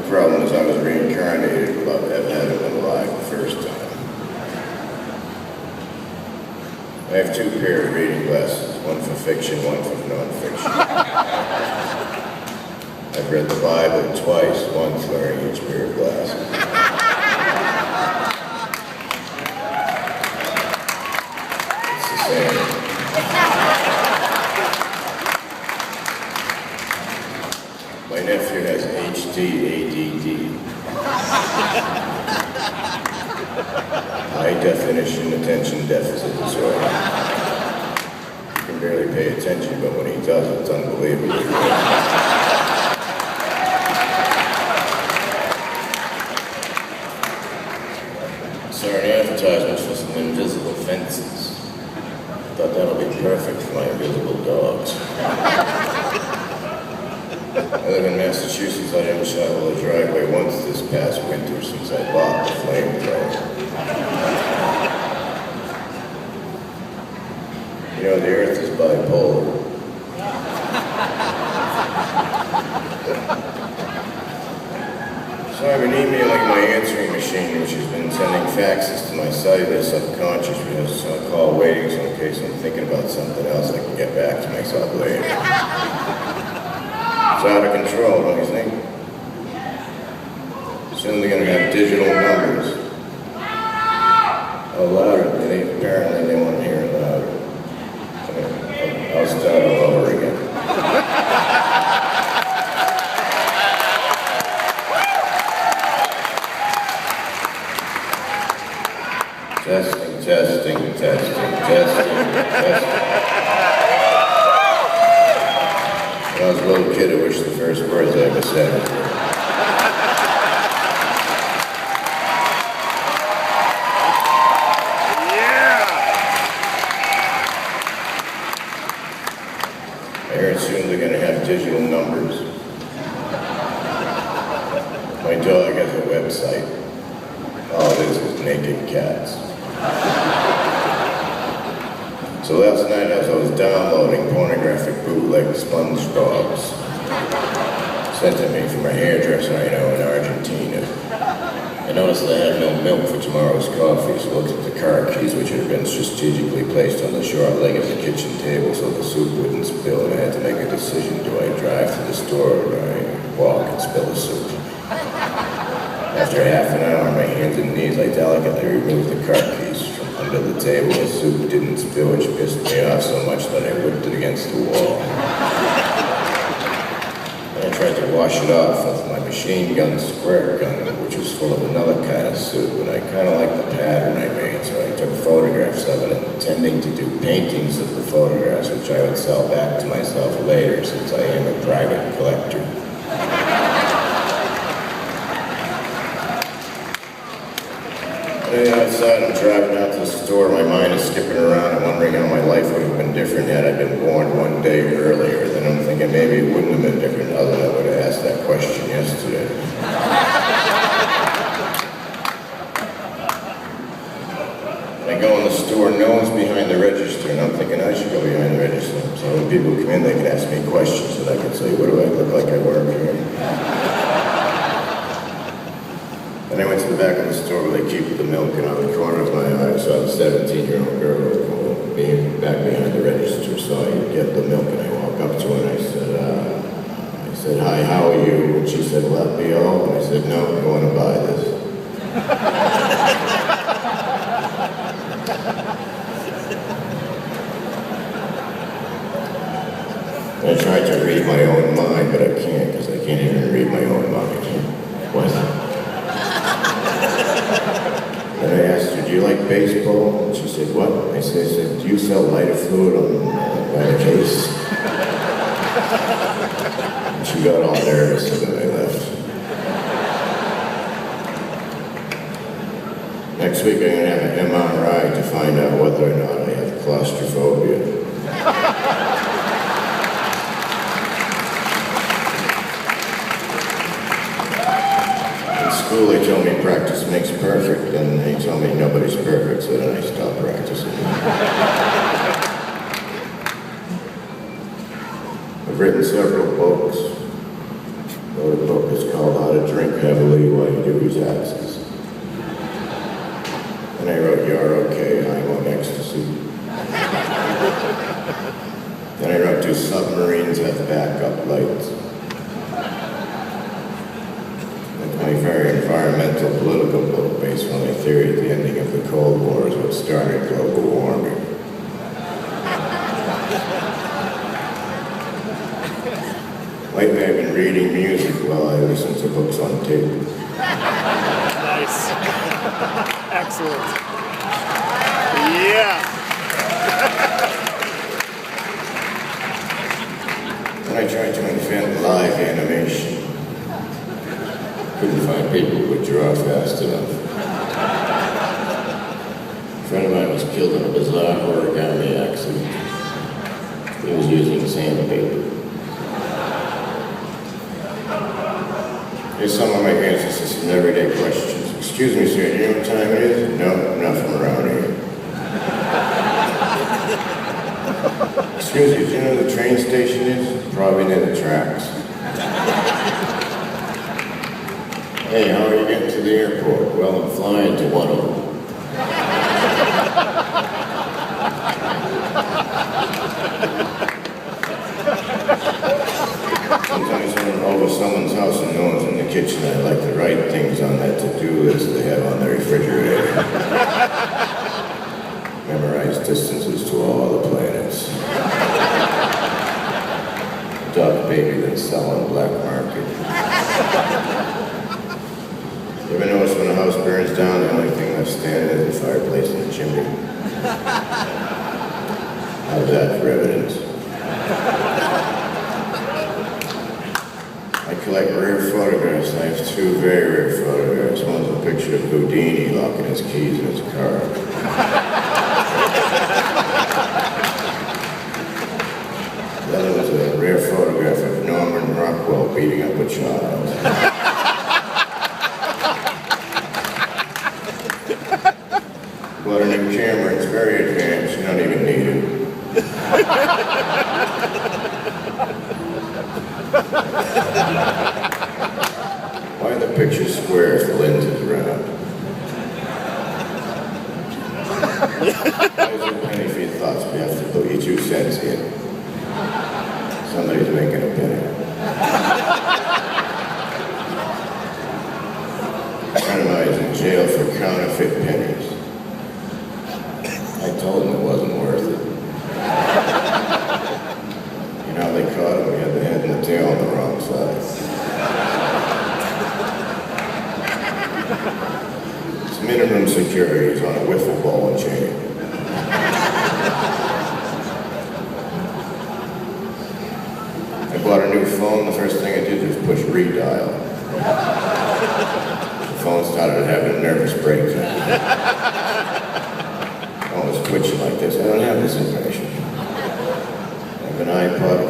problem is I was reincarnated without ever having been alive the first time. I have two pairs of reading glasses, one for fiction, one for non-fiction. I've read the Bible twice, once wearing each pair of glasses. It's the same. My nephew has ADD. High definition attention deficit disorder. He can barely pay attention, but when he does, it's unbelievable. Saw an advertisement for some invisible fences. Thought that'll be perfect for my invisible dogs. I live in Massachusetts. I didn't shovel the driveway once this past winter since I bought the flamethrower. You know, the earth is bipolar. So I've been emailing my answering machine, which has been sending faxes to my cellular subconscious, because I call waiting, so in case I'm thinking about something else, I can get back to myself later. It's out of control, don't you think? Soon they're going to have digital numbers. Oh, louder. Apparently they want to hear it louder. I'll start all over again. Testing, testing, testing, testing, testing. When I was a little kid, I wish the first words I ever said were, I heard soon they're going to have digital numbers. My dog has a website. All it is naked cats. So last night as I was downloading pornographic bootleg SpongeBobs sent to me from a hairdresser I know in Argentina. I noticed that I had no milk for tomorrow's coffee, so I looked at the car keys, which had been strategically placed on the short leg of the kitchen table so the soup wouldn't spill, and I had to make a decision. Do I drive to the store or do I walk and spill the soup? After half an hour on my hands and knees, I delicately removed the car keys from under the table. The soup didn't spill, which pissed me off so much that I whipped it against the wall. I tried to wash it off with my machine gun squirt gun, which was full of another kind of soup, and I kind of liked the pattern I made, so I took photographs of it, intending to do paintings of the photographs, which I would sell back to myself later, since I am a private collector. Outside, I'm driving out to the store, my mind is skipping around and wondering how my life would have been different had I been born one day earlier. Then I'm thinking maybe it wouldn't have been different other than I would have asked that question yesterday. When I go in the store, no one's behind the register, and I'm thinking I should go behind the register. So when people come in, they can ask me questions that I can say, what do I look like I work here? Then I went to the back of the store where they keep the milk, and on the corner of my eye I saw a 17-year-old girl being back behind the register. So I get the milk and I walk up to her and I said, hi, how are you? And she said, will that be all? And I said, no, I want to buy this. I tried to read my own mind, but I can't, because I can't even read my own mind. What? Then I asked her, do you like baseball? And she said, what? I said, do you sell lighter fluid by the case? And she got all nervous, and then I left. Next week I'm going to have an MRI to find out whether or not I have claustrophobia. School, they told me practice makes perfect, and they told me nobody's perfect, so then I stopped practicing. I've written several books. The book is was called How to Drink Heavily While You Do His Axes. And I wrote You're Okay, I'm on Ecstasy. Then I wrote Do Submarines Have Backup Lights? That's my very environmental political book based on my theory that the ending of the Cold War is what started global warming. Lately I've been reading music while I listen to books on tape. Nice. Excellent. Yeah. Then I tried to invent live animation. Couldn't find people who would draw fast enough. A friend of mine was killed in a bizarre origami accident. He was using sandpaper. Here's some of my answers to some everyday questions. Excuse me, sir, do you know what time it is? No, I'm not from around here. Excuse me, do you know where the train station is? Probably near the tracks. Hey, how are you getting to the airport? Well, I'm flying to one of them. Sometimes when I'm over someone's house and no one's in the kitchen, I like to write things on that to-do list they have on their refrigerator. Memorize distances to all the planets. Adopt baby then sell on black market. You ever notice when a house burns down, the only thing left standing is the fireplace and the chimney? How's that for evidence? I collect rare photographs. I have two very rare photographs. One's a picture of Houdini locking his keys in his car. The other was a rare photograph of Norman Rockwell beating up a child. Bought a new camera. It's very advanced. You don't even need it. Why are the pictures square if the lens is round? Why is there a penny for your thoughts? We have to put your 2 cents in. Somebody's making a penny. A friend of mine is in jail for counterfeit pennies. I told him it wasn't worth it. You know how they caught him? He had the head and the tail on the wrong side. It's minimum security. He's on a wiffle ball and chain. I bought a new phone. The first thing I did was push redial. The phone started having a nervous breakdown. I was twitching like this. I don't have this information. I have an iPod,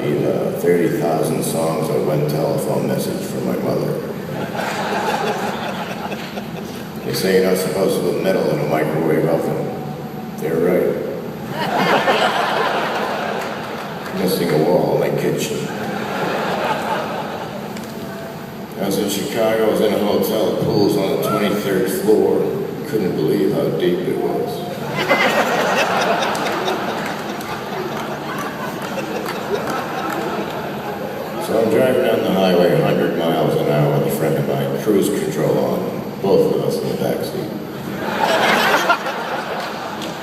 you know, 30,000 songs on one telephone message from my mother. They say you're not supposed to put metal in a microwave oven. They're right. Missing a wall in my kitchen. I was in Chicago. I was in a hotel. The pool's on the 23rd floor. Couldn't believe how deep it was. So I'm driving down the highway 100 miles an hour with a friend of mine, cruise control on, both of us in the back seat.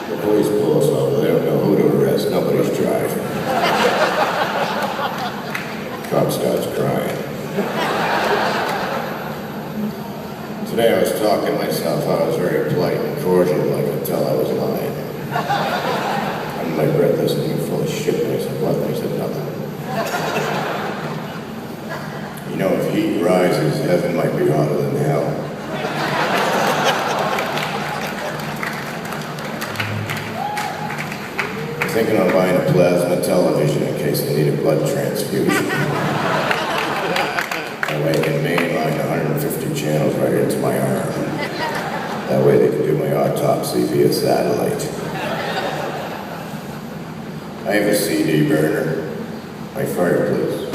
The police pull us over. They don't know who to arrest. Nobody's driving. Cop starts crying. Today I was talking to myself. I was very polite and cordial. I could tell I was lying. And my breath listened, "You're full of shit." And I said, "What?" And I said, "Nothing." You know, if heat rises, heaven might be hotter than hell. I'm thinking of buying a plasma television in case I need a blood transfusion. That way I can mainline 150 channels right into my arm. That way they can do my autopsy via satellite. I have a CD burner. My fireplace.